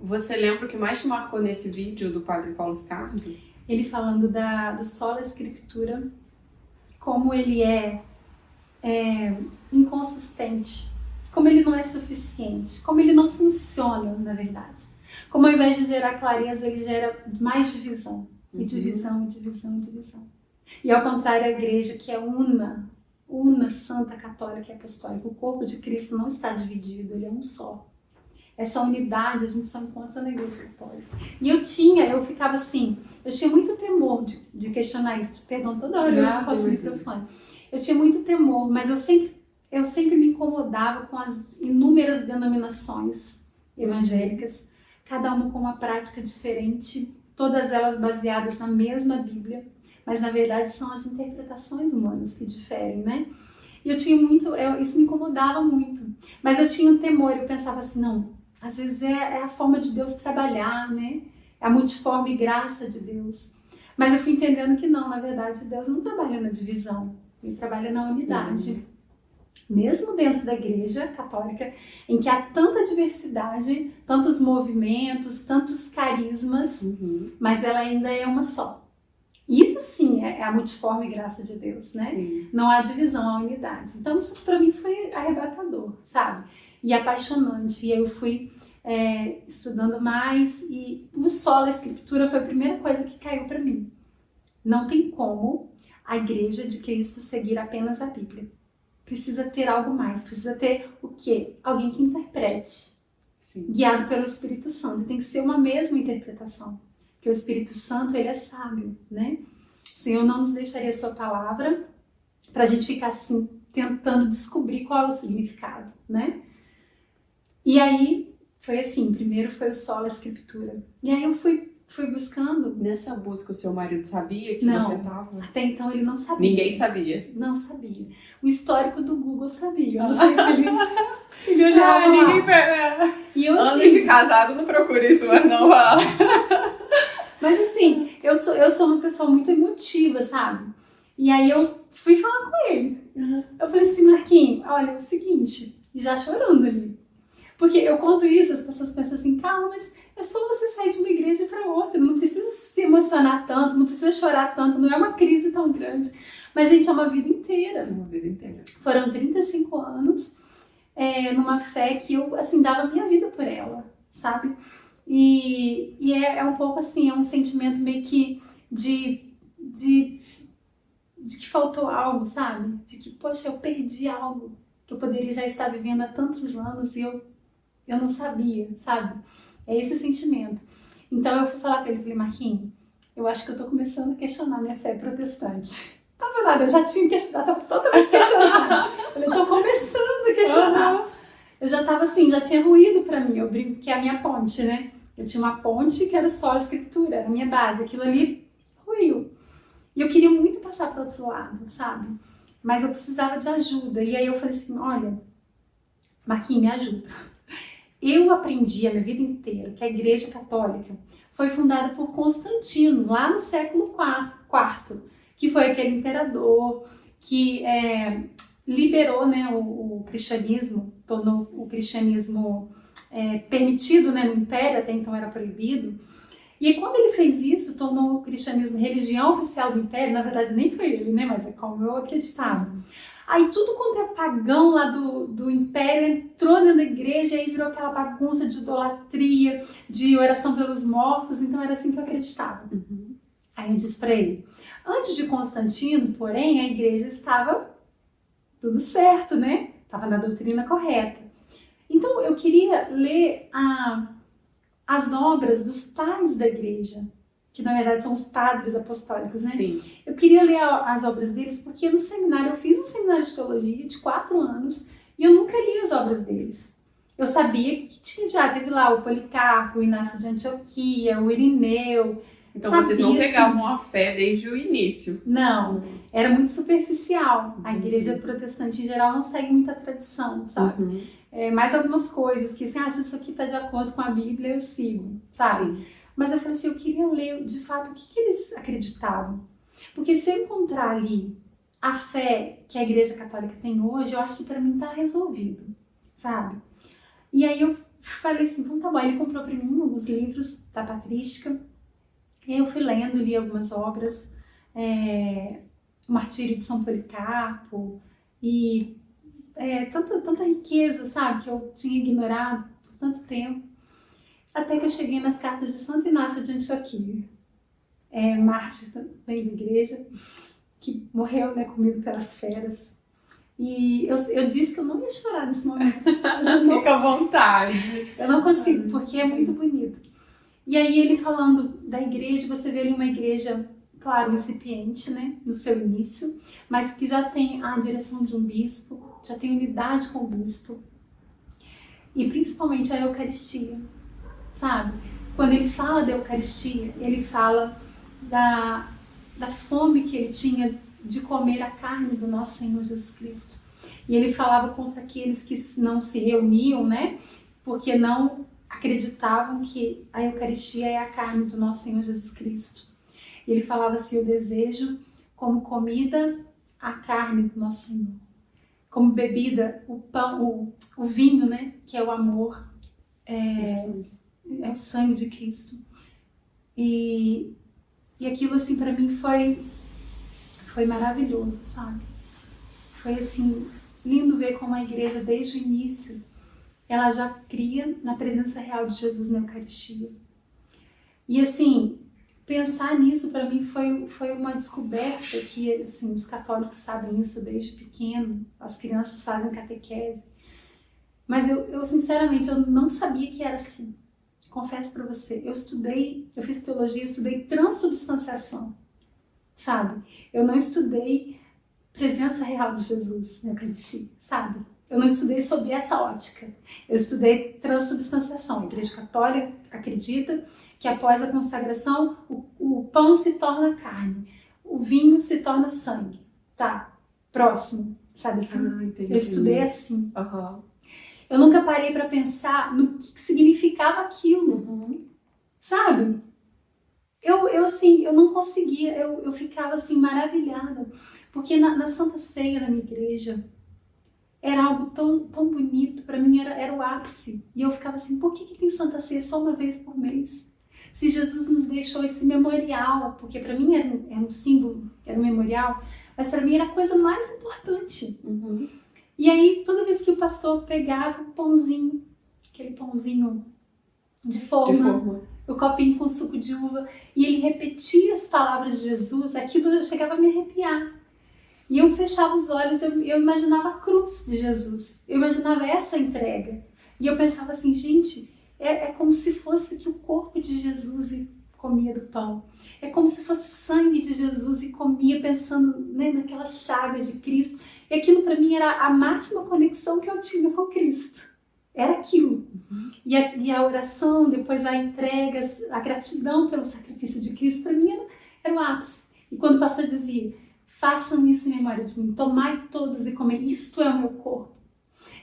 Você lembra o que mais te marcou nesse vídeo do Padre Paulo Ricardo? Ele falando do sola escritura, como ele é inconsistente, como ele não é suficiente, como ele não funciona, na verdade. Como ao invés de gerar clareza, ele gera mais divisão. E divisão, e divisão, e divisão. E ao contrário, a igreja que é una, santa, católica e apostólica, o corpo de Cristo não está dividido, ele é um só. Essa unidade a gente só encontra na igreja católica. E eu ficava assim, eu tinha muito temor de questionar isso. Perdão, toda hora eu passo o microfone. Eu tinha muito temor, mas eu sempre me incomodava com as inúmeras denominações evangélicas, cada uma com uma prática diferente, todas elas baseadas na mesma Bíblia, mas na verdade são as interpretações humanas que diferem, né? E eu tinha isso me incomodava muito, mas eu tinha um temor, eu pensava assim, não, às vezes é a forma de Deus trabalhar, né? É a multiforme graça de Deus. Mas eu fui entendendo que não, na verdade, Deus não trabalha na divisão, ele trabalha na unidade. Mesmo dentro da igreja católica, em que há tanta diversidade, tantos movimentos, tantos carismas, mas ela ainda é uma só. Isso sim é a multiforme graça de Deus, né? Sim. Não há divisão, há unidade. Então isso para mim foi arrebatador, sabe? E apaixonante. E eu fui estudando mais e o sola escritura foi a primeira coisa que caiu para mim. Não tem como a igreja de Cristo seguir apenas a Bíblia. Precisa ter algo mais, precisa ter o quê? Alguém que interprete, guiado pelo Espírito Santo. Tem que ser uma mesma interpretação, porque o Espírito Santo, ele é sábio, né? O Senhor não nos deixaria a sua palavra para a gente ficar assim, tentando descobrir qual é o significado, né? E aí, foi assim, primeiro foi o sola escritura. E aí eu fui buscando. Nessa busca, o seu marido sabia que não, você estava? Até então ele não sabia. Ninguém sabia? Não sabia. O histórico do Google sabia. Eu não sei se ele olhava lá. Ninguém... E eu, assim, anos de casado, não procura isso, mas não vá. Mas assim, eu sou uma pessoa muito emotiva, sabe? E aí eu fui falar com ele. Eu falei assim, Marquinhos, olha, é o seguinte, e já chorando ali. Porque eu conto isso, as pessoas pensam assim, calma, mas é só você sair de uma igreja para outra, não precisa se emocionar tanto, não precisa chorar tanto, não é uma crise tão grande. Mas, gente, é uma vida inteira. Uma vida inteira. Foram 35 anos numa fé que eu, assim, dava minha vida por ela, sabe? E é um pouco assim, é um sentimento meio que de que faltou algo, sabe? De que, poxa, eu perdi algo que eu poderia já estar vivendo há tantos anos e eu não sabia, sabe? É esse sentimento. Então eu fui falar com ele, falei, Marquinhos, eu acho que eu tô começando a questionar minha fé protestante. Tava nada, eu já tinha questionado, tava totalmente questionada. Eu tô começando a questionar. Eu já tava assim, já tinha ruído pra mim, eu brinco que é a minha ponte, né? Eu tinha uma ponte que era só a escritura, era a minha base, aquilo ali ruiu. E eu queria muito passar para outro lado, sabe? Mas eu precisava de ajuda. E aí eu falei assim, olha, Marquinhos, me ajuda. Eu aprendi a minha vida inteira que a Igreja Católica foi fundada por Constantino, lá no século IV, que foi aquele imperador que liberou, né, o cristianismo, tornou o cristianismo permitido, né, no Império, até então era proibido. E aí, quando ele fez isso, tornou o cristianismo religião oficial do Império, na verdade nem foi ele, né, mas é como eu acreditava. Aí tudo quanto é pagão lá do Império entrou dentro da igreja, aí virou aquela bagunça de idolatria, de oração pelos mortos, então era assim que eu acreditava. Aí eu disse para ele, antes de Constantino, porém, a igreja estava tudo certo, né? Estava na doutrina correta. Então eu queria ler as obras dos pais da igreja, que na verdade são os padres apostólicos, né? Sim. Eu queria ler as obras deles porque no seminário, eu fiz um seminário de teologia de 4 anos e eu nunca li as obras deles. Eu sabia que teve lá o Policarpo, o Inácio de Antioquia, o Irineu. Então vocês não pegavam a fé desde o início? Não, era muito superficial. A igreja protestante em geral não segue muita tradição, sabe? Mais algumas coisas que assim, se isso aqui está de acordo com a Bíblia, eu sigo, sabe? Sim. Mas eu falei assim, eu queria ler de fato o que eles acreditavam. Porque se eu encontrar ali a fé que a Igreja Católica tem hoje, eu acho que para mim está resolvido, sabe? E aí eu falei assim, então tá bom. Ele comprou para mim alguns livros da patrística. E aí eu fui lendo, li algumas obras, O Martírio de São Policarpo, e tanta riqueza, sabe, que eu tinha ignorado por tanto tempo. Até que eu cheguei nas cartas de Santo Inácio de Antioquia, mártir também da igreja, que morreu, né, comido pelas feras. E eu disse que eu não ia chorar nesse momento. Fica à vontade. Eu não consigo, porque é muito bonito. E aí ele falando da igreja, você vê ali uma igreja, claro, incipiente, né, no seu início, mas que já tem a direção de um bispo, já tem unidade com o bispo. E principalmente a Eucaristia, sabe? Quando ele fala da Eucaristia, ele fala da fome que ele tinha de comer a carne do nosso Senhor Jesus Cristo. E ele falava contra aqueles que não se reuniam, né? Porque não acreditavam que a Eucaristia é a carne do nosso Senhor Jesus Cristo. E ele falava assim, eu desejo como comida a carne do nosso Senhor. Como bebida, o pão, o vinho, né? Que é o amor, é o sangue de Cristo. E aquilo assim para mim foi maravilhoso, sabe? Foi assim, lindo ver como a igreja desde o início, ela já cria na presença real de Jesus na Eucaristia. E assim, pensar nisso para mim foi uma descoberta que assim, os católicos sabem isso desde pequeno, as crianças fazem catequese. Mas eu sinceramente, eu não sabia que era assim. Confesso para você, eu fiz teologia, eu estudei transubstanciação, sabe? Eu não estudei presença real de Jesus na Eucaristia, sabe? Eu não estudei sob essa ótica. Eu estudei transubstanciação. A Igreja Católica acredita que após a consagração, o pão se torna carne, o vinho se torna sangue. Tá, próximo, sabe assim? Entendi. Eu estudei assim. Uhum. Eu nunca parei para pensar no que significava aquilo, sabe? Eu não conseguia, eu ficava assim maravilhada, porque na Santa Ceia da minha igreja era algo tão bonito, para mim era o ápice. E eu ficava assim, por que tem Santa Ceia só uma vez por mês? Se Jesus nos deixou esse memorial, porque para mim era um símbolo, era um memorial, mas para mim era a coisa mais importante. E aí, toda vez que o pastor pegava o pãozinho, aquele pãozinho de forma, o copinho com suco de uva, e ele repetia as palavras de Jesus, aquilo eu chegava a me arrepiar. E eu fechava os olhos, eu imaginava a cruz de Jesus, eu imaginava essa entrega. E eu pensava assim, gente, é como se fosse que o corpo de Jesus e comia do pão. É como se fosse o sangue de Jesus e comia, pensando, né, naquelas chagas de Cristo. E aquilo para mim era a máxima conexão que eu tinha com Cristo. Era aquilo. E a oração, depois a entrega, a gratidão pelo sacrifício de Cristo, para mim era o ápice. E quando o pastor dizia, façam isso em memória de mim, tomai todos e comei, isto é o meu corpo.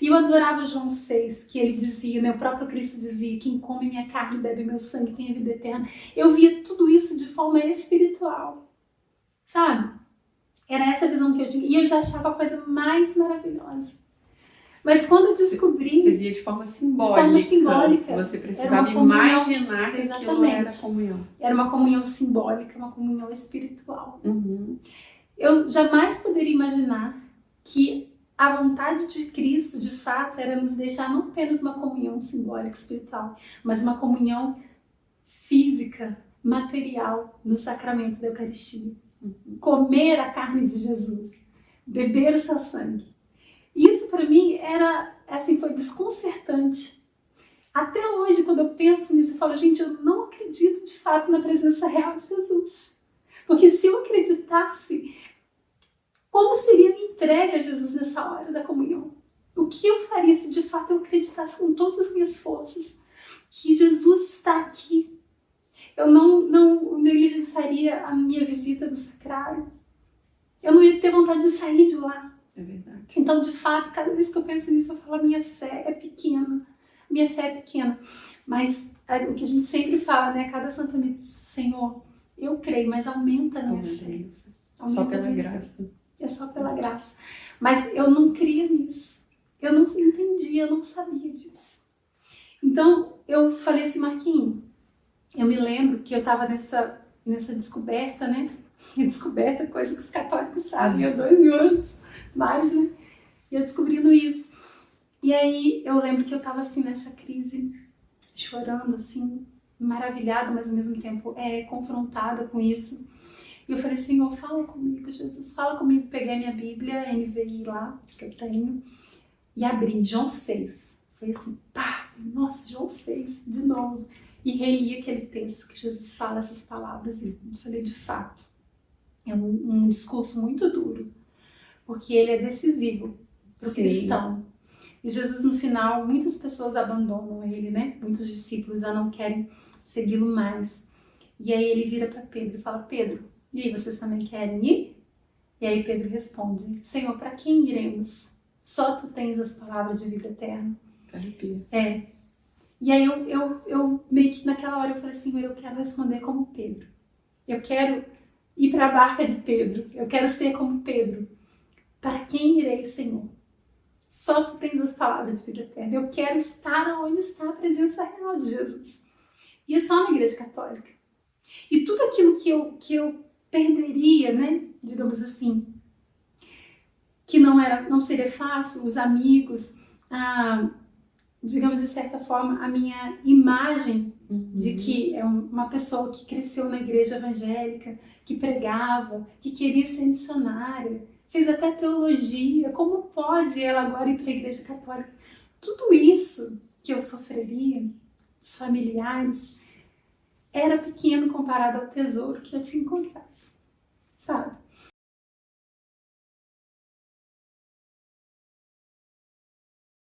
E eu adorava João 6, que ele dizia, né, o próprio Cristo dizia, quem come minha carne e bebe meu sangue tem a vida eterna. Eu via tudo isso de forma espiritual, sabe? Era essa a visão que eu tinha. E eu já achava a coisa mais maravilhosa. Mas quando eu descobri... Você via de forma simbólica. De forma simbólica. Você precisava imaginar que aquilo era comunhão. Era uma comunhão simbólica, uma comunhão espiritual. Eu jamais poderia imaginar que a vontade de Cristo, de fato, era nos deixar não apenas uma comunhão simbólica espiritual, mas uma comunhão física, material, no sacramento da Eucaristia. Comer a carne de Jesus, beber o seu sangue. Isso para mim era, assim, foi desconcertante. Até hoje, quando eu penso nisso, eu falo, gente, eu não acredito de fato na presença real de Jesus. Porque se eu acreditasse, como seria a minha entrega a Jesus nessa hora da comunhão? O que eu faria se de fato eu acreditasse com todas as minhas forças que Jesus está aqui? Eu não negligenciaria a minha visita no sacrário. Eu não ia ter vontade de sair de lá. É verdade. Então, de fato, cada vez que eu penso nisso, eu falo, a minha fé é pequena. Minha fé é pequena. Mas o que a gente sempre fala, né? Cada Santa Missa, Senhor, eu creio, mas aumenta a minha fé. Só pela graça. É só pela graça. Mas eu não cria nisso. Eu não entendia, eu não sabia disso. Então, eu falei assim, Marquinhos, eu me lembro que eu estava nessa descoberta, né? E descoberta é coisa que os católicos sabem há 2000 anos, mais, né? E eu descobrindo isso. E aí, eu lembro que eu estava assim, nessa crise, chorando, assim, maravilhada, mas ao mesmo tempo confrontada com isso. E eu falei, Senhor, fala comigo, Jesus, fala comigo. Peguei a minha Bíblia, NVI lá, que eu tenho, e abri João 6. Foi assim, pá, nossa, João 6, de novo. E reli aquele texto que Jesus fala essas palavras. E eu falei, de fato, é um discurso muito duro, porque ele é decisivo para o cristão. E Jesus, no final, muitas pessoas abandonam ele, né? Muitos discípulos já não querem segui-lo mais. E aí ele vira para Pedro e fala, Pedro, e aí, vocês também querem ir? E aí Pedro responde, Senhor, para quem iremos? Só tu tens as palavras de vida eterna. E aí eu meio que naquela hora eu falei, Senhor, eu quero responder como Pedro. Eu quero ir para a barca de Pedro. Eu quero ser como Pedro. Para quem irei, Senhor? Só tu tens as palavras de vida eterna. Eu quero estar onde está a presença real de Jesus. E é só na Igreja Católica. E tudo aquilo que eu perderia, né, digamos assim, que não seria fácil, os amigos, digamos de certa forma, a minha imagem de que é uma pessoa que cresceu na igreja evangélica, que pregava, que queria ser missionária, fez até teologia, como pode ela agora ir para a igreja católica? Tudo isso que eu sofreria, os familiares, era pequeno comparado ao tesouro que eu tinha encontrado, sabe?